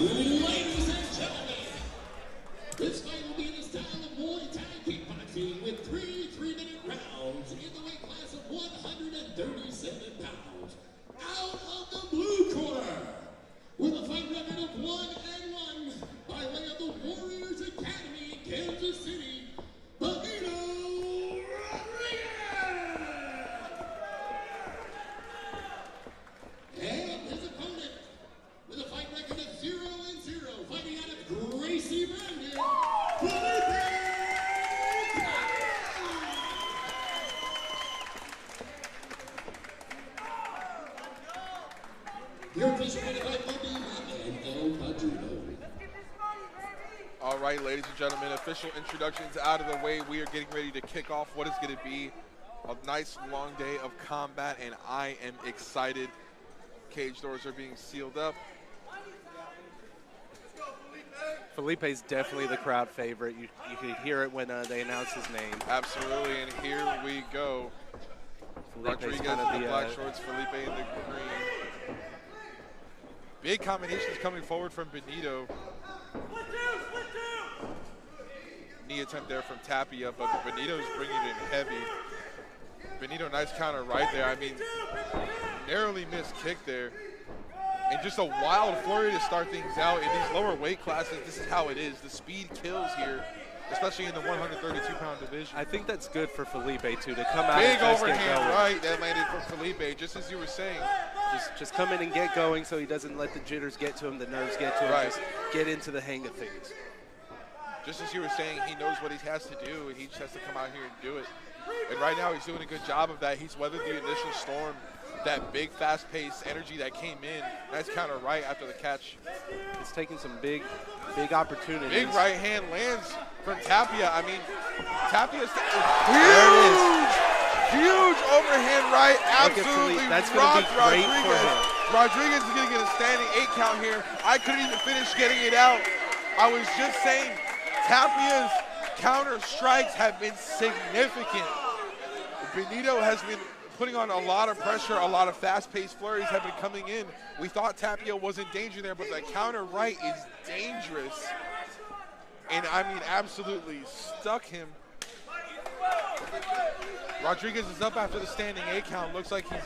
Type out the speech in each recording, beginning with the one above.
Ladies and gentlemen, this fight will be in the style of Muay Thai kickboxing with 3 3-minute rounds in the weight class of 137 pounds. Out of the blue corner, with a fight record of 1-1 by way of the Warriors Academy in Kansas City, Benito. And his opponent, with a fight record of 0-0, fighting out of Gracie, Brandon, Felipe. Your official fight will be Benito. All right, ladies and gentlemen, official introductions out of the way. We are getting ready to kick off what is going to be a nice long day of combat, and I am excited. Cage doors are being sealed up. Felipe's definitely the crowd favorite. You could hear it when they announced his name. Absolutely, and here we go. Rodriguez in the black shorts, Felipe in the green. Big combinations coming forward from Benito. Knee attempt there from Tapia, but Benito's bringing it in heavy. Benito, nice counter right there. I mean, narrowly missed kick there. And just a wild flurry to start things out. In these lower weight classes, this is how it is. The speed kills here, especially in the 132-pound division. I think that's good for Felipe, too, to come out Big and just overhand get going. right that landed for Felipe, just as you were saying. Just come in and get going so he doesn't let the jitters get to him, the nerves get to him. Right. Just get into the hang of things. Just as you were saying, he knows what he has to do, and he just has to come out here and do it. And right now, he's doing a good job of that. He's weathered the initial storm, that big, fast-paced energy that came in. Nice counter right after the catch. He's taking some big opportunities. Big right hand lands from Tapia. I mean, Tapia's huge overhand right. Absolutely that's going to be great Rodriguez. for him. Rodriguez is going to get a standing 8 count here. I couldn't even finish getting it out. I was just saying, Tapia's counter strikes have been significant. Benito has been putting on a lot of pressure, a lot of fast-paced flurries have been coming in. We thought Tapia was in danger there, but the counter right is dangerous. And I mean, absolutely stuck him. Rodriguez is up after the standing 8 count. Looks like he's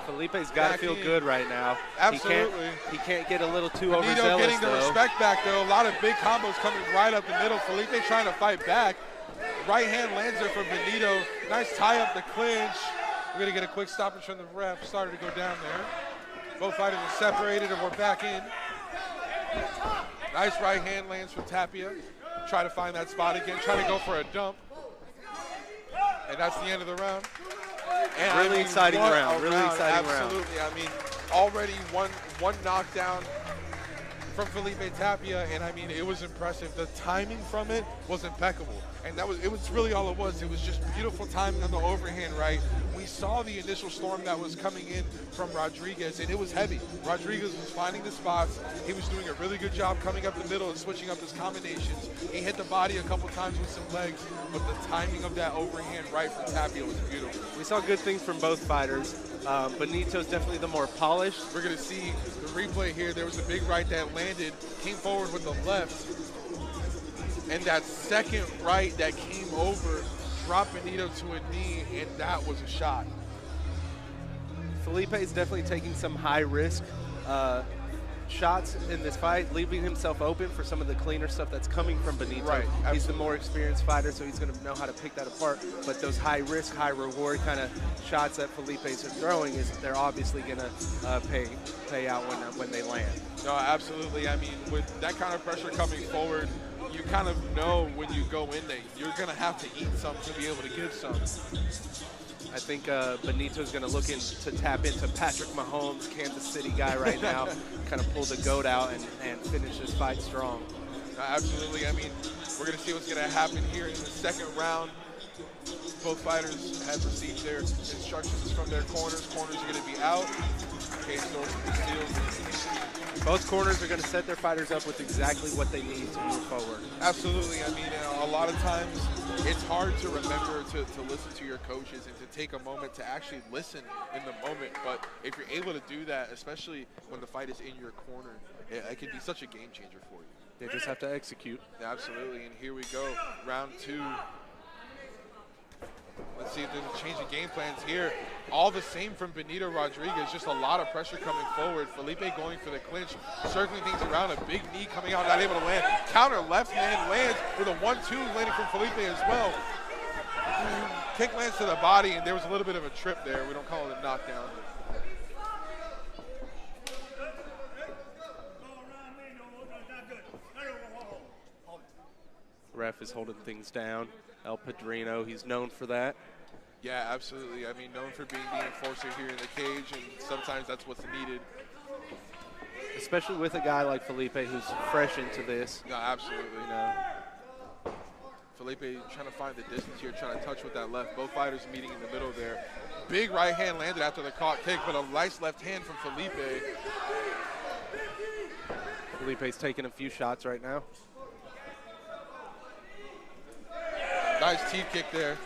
Felipe's got to feel good right now. Absolutely. He can't get a little too Benito overzealous, getting the respect back, though. A lot of big combos coming right up the middle. Felipe trying to fight back. Right hand lands there from Benito. Nice tie up the clinch. We're going to get a quick stoppage from the ref. Started to go down there. Both fighters are separated, and we're back in. Nice right hand lands from Tapia. Try to find that spot again. Try to go for a dump. And that's the end of the round. And really exciting round. Really exciting round. Absolutely. I mean, already one knockdown from Felipe Tapia, and I mean, it was impressive. The timing from it was impeccable. And it was really all it was. It was just beautiful timing on the overhand right. We saw the initial storm that was coming in from Rodriguez, and it was heavy. Rodriguez was finding the spots. He was doing a really good job coming up the middle and switching up his combinations. He hit the body a couple times with some legs, but the timing of that overhand right from Tapia was beautiful. We saw good things from both fighters. Benito's definitely the more polished. We're going to see the replay here. There was a big right that landed, came forward with the left, and that second right that came over dropped Benito to a knee, and that was a shot. Felipe is definitely taking some high-risk shots in this fight, leaving himself open for some of the cleaner stuff that's coming from Benito. Right, he's the more experienced fighter, so he's going to know how to pick that apart. But those high-risk, high-reward kind of shots that Felipe's throwing, they're obviously going to pay out when they land. No, absolutely. I mean, with that kind of pressure coming forward, you kind of know when you go in there, you're going to have to eat some to be able to give some. I think Benito's going to look to tap into Patrick Mahomes, Kansas City guy right now, kind of pull the goat out and finish this fight strong. Absolutely. I mean, we're going to see what's going to happen here in the second round. Both fighters have received their instructions from their corners. Corners are going to be out. Cage doors will be sealed. Both corners are going to set their fighters up with exactly what they need to move forward. Absolutely. I mean, a lot of times it's hard to remember to listen to your coaches and to take a moment to actually listen in the moment. But if you're able to do that, especially when the fight is in your corner, it can be such a game changer for you. They just have to execute. Absolutely. And here we go, round 2. Let's see if there's a change of game plans here. All the same from Benito Rodriguez, just a lot of pressure coming forward. Felipe going for the clinch, circling things around, a big knee coming out, not able to land. Counter left hand lands with a 1-2 landing from Felipe as well. Kick lands to the body, and there was a little bit of a trip there. We don't call it a knockdown. Ref is holding things down. El Padrino, he's known for that. Yeah, absolutely. I mean, known for being the enforcer here in the cage, and sometimes that's what's needed. Especially with a guy like Felipe who's fresh into this. No, absolutely. You know. Felipe trying to find the distance here, trying to touch with that left. Both fighters meeting in the middle there. Big right hand landed after the caught kick, but a nice left hand from Felipe. Felipe's taking a few shots right now. Nice teeth kick there.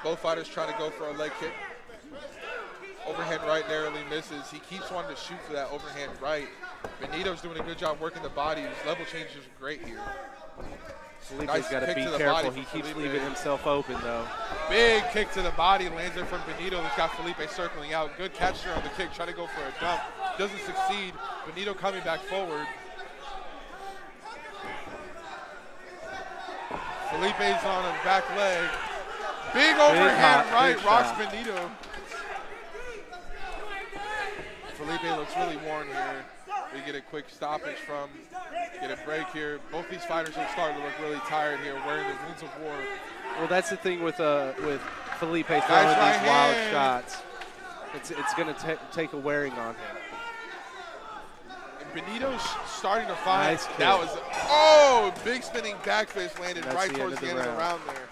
Both fighters trying to go for a leg kick. Overhand right narrowly misses. He keeps wanting to shoot for that overhand right. Benito's doing a good job working the body. His level changes are great here. Felipe's Nice got to kick be to the careful. body He from keeps Felipe. leaving himself open, though. Big kick to the body, lands there from Benito. That's got Felipe circling out. Good catch there on the kick, trying to go for a dump. Doesn't succeed. Benito coming back forward. Felipe's on his back leg. Big overhand right, rocks Benito. Felipe looks really worn here. We get a quick stoppage from, get a break here. Both these fighters are starting to look really tired here, wearing the wounds of war. Well, that's the thing with Felipe throwing right these wild hand. shots. It's going to take a wearing on him. And Benito's starting to find, Nice kick. that was, oh, big spinning back fist landed That's right the towards end the of end the of the round there.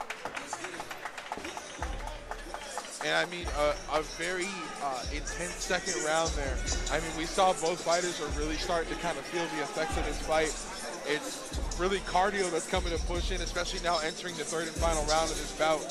And I mean, a very intense second round there. I mean, we saw both fighters are really starting to kind of feel the effects of this fight. It's really cardio that's coming to push in, especially now entering the third and final round of this bout.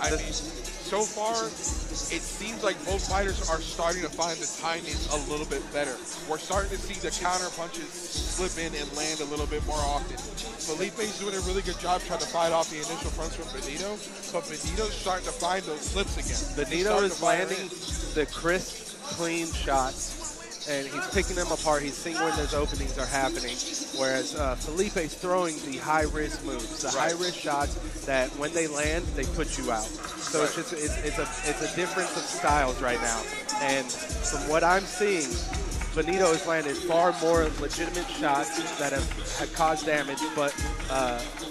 I mean, so far, it seems like both fighters are starting to find the timing a little bit better. We're starting to see the counter punches slip in and land a little bit more often. Felipe's doing a really good job trying to fight off the initial fronts from Benito, but Benito's starting to find those slips again. Benito is landing the crisp, clean shots, and he's picking them apart. He's seeing when those openings are happening, whereas Felipe's throwing the high-risk moves, the high-risk shots that when they land, they put you out. So it's just it's a difference of styles right now. And from what I'm seeing, Benito has landed far more legitimate shots that have caused damage, but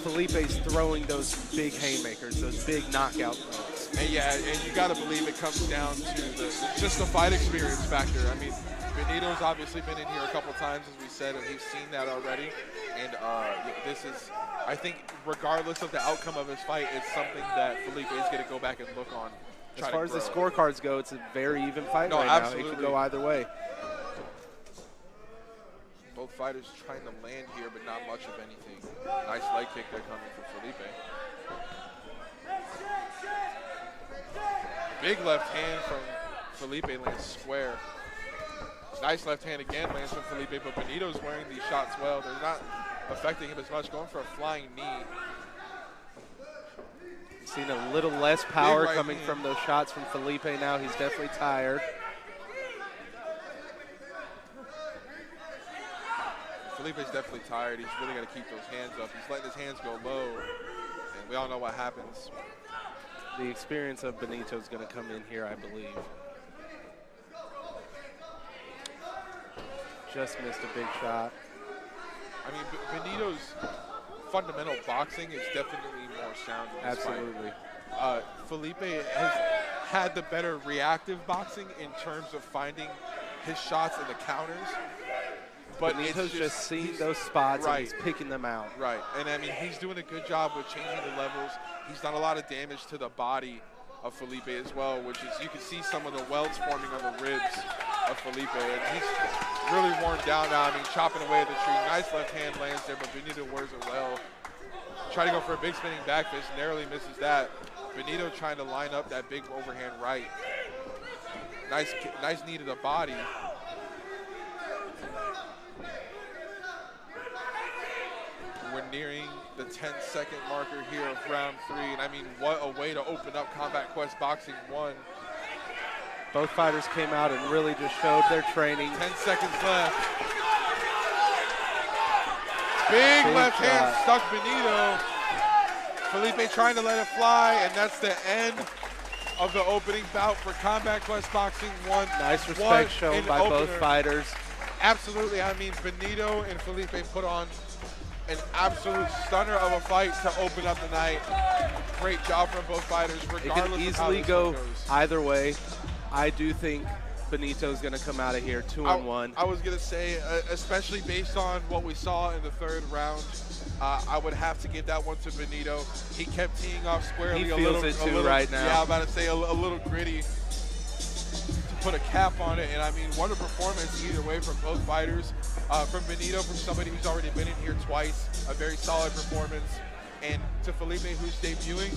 Felipe's throwing those big haymakers, those big knockout moves. And yeah, and you got to believe it comes down to just the fight experience factor. I mean, Benito's obviously been in here a couple times, as we said, and he's seen that already. And this is, I think, regardless of the outcome of his fight, it's something that Felipe is going to go back and look on. As far as the scorecards go, it's a very even fight right absolutely. now. It could go either way. Both fighters trying to land here, but not much of anything. Nice leg kick there coming from Felipe. Big left hand from Felipe lands square. Nice left hand again lands from Felipe, but Benito's wearing these shots well. They're not affecting him as much, going for a flying knee. Seen a little less power right coming hand. from those shots from Felipe now. He's definitely tired. Felipe's definitely tired. He's really got to keep those hands up. He's letting his hands go low, and we all know what happens. The experience of Benito is going to come in here, I believe. Just missed a big shot. I mean, Benito's fundamental boxing is definitely more sound in this Absolutely. fight. Felipe has had the better reactive boxing in terms of finding his shots and the counters. But Benito's just seeing those spots and he's picking them out. Right, and I mean, he's doing a good job with changing the levels. He's done a lot of damage to the body of Felipe as well, which is, you can see some of the welts forming on the ribs of Felipe, and he's really worn down now. I mean, chopping away at the tree. Nice left hand lands there, but Benito wears it well. Try to go for a big spinning back fist, narrowly misses that. Benito trying to line up that big overhand right. Nice knee to the body. We're nearing the 10-second marker here of round 3, and I mean, what a way to open up Combat Quest Boxing 1. Both fighters came out and really just showed their training. 10 seconds left. Big left hand stuck Benito. Felipe trying to let it fly, and that's the end of the opening bout for Combat Quest Boxing 1. Nice respect shown by both fighters. Absolutely. I mean, Benito and Felipe put on an absolute stunner of a fight to open up the night. Great job from both fighters, regardless it can easily of how this go goes. either way. I do think Benito's going to come out of here 2-1. I was going to say, especially based on what we saw in the 3rd round, I would have to give that one to Benito. He kept teeing off squarely. He feels it too right now. Yeah, I'm about to say a little gritty to put a cap on it. And I mean, what a performance either way from both fighters. From Benito, from somebody who's already been in here twice, a very solid performance. And to Felipe, who's debuting,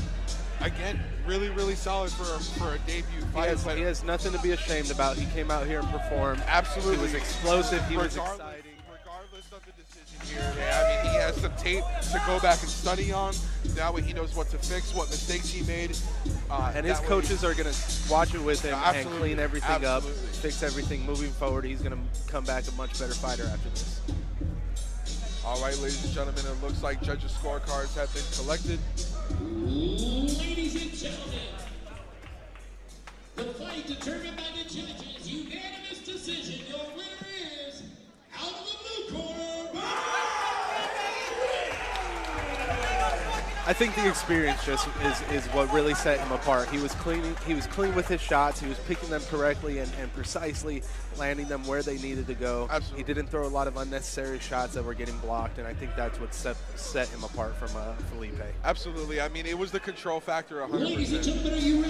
again, really, really solid for a debut fight. He has nothing to be ashamed about. He came out here and performed. Absolutely. He was explosive. He was exciting. Regardless of the decision here, I mean, he has some tape to go back and study on. That way he knows what to fix, what mistakes he made. And his coaches are going to watch it with him and clean everything up, Absolutely. fix everything moving forward. He's going to come back a much better fighter after this. All right, ladies and gentlemen, it looks like judges' scorecards have been collected. Ladies and gentlemen, the fight determined by the judges, unanimous decision. Your winner is, out of the blue corner, I think the experience just is what really set him apart. He was clean with his shots. He was picking them correctly and precisely landing them where they needed to go. Absolutely. He didn't throw a lot of unnecessary shots that were getting blocked, and I think that's what set him apart from Felipe. Absolutely. I mean, it was the control factor 100%. Ladies and gentlemen, are you ready?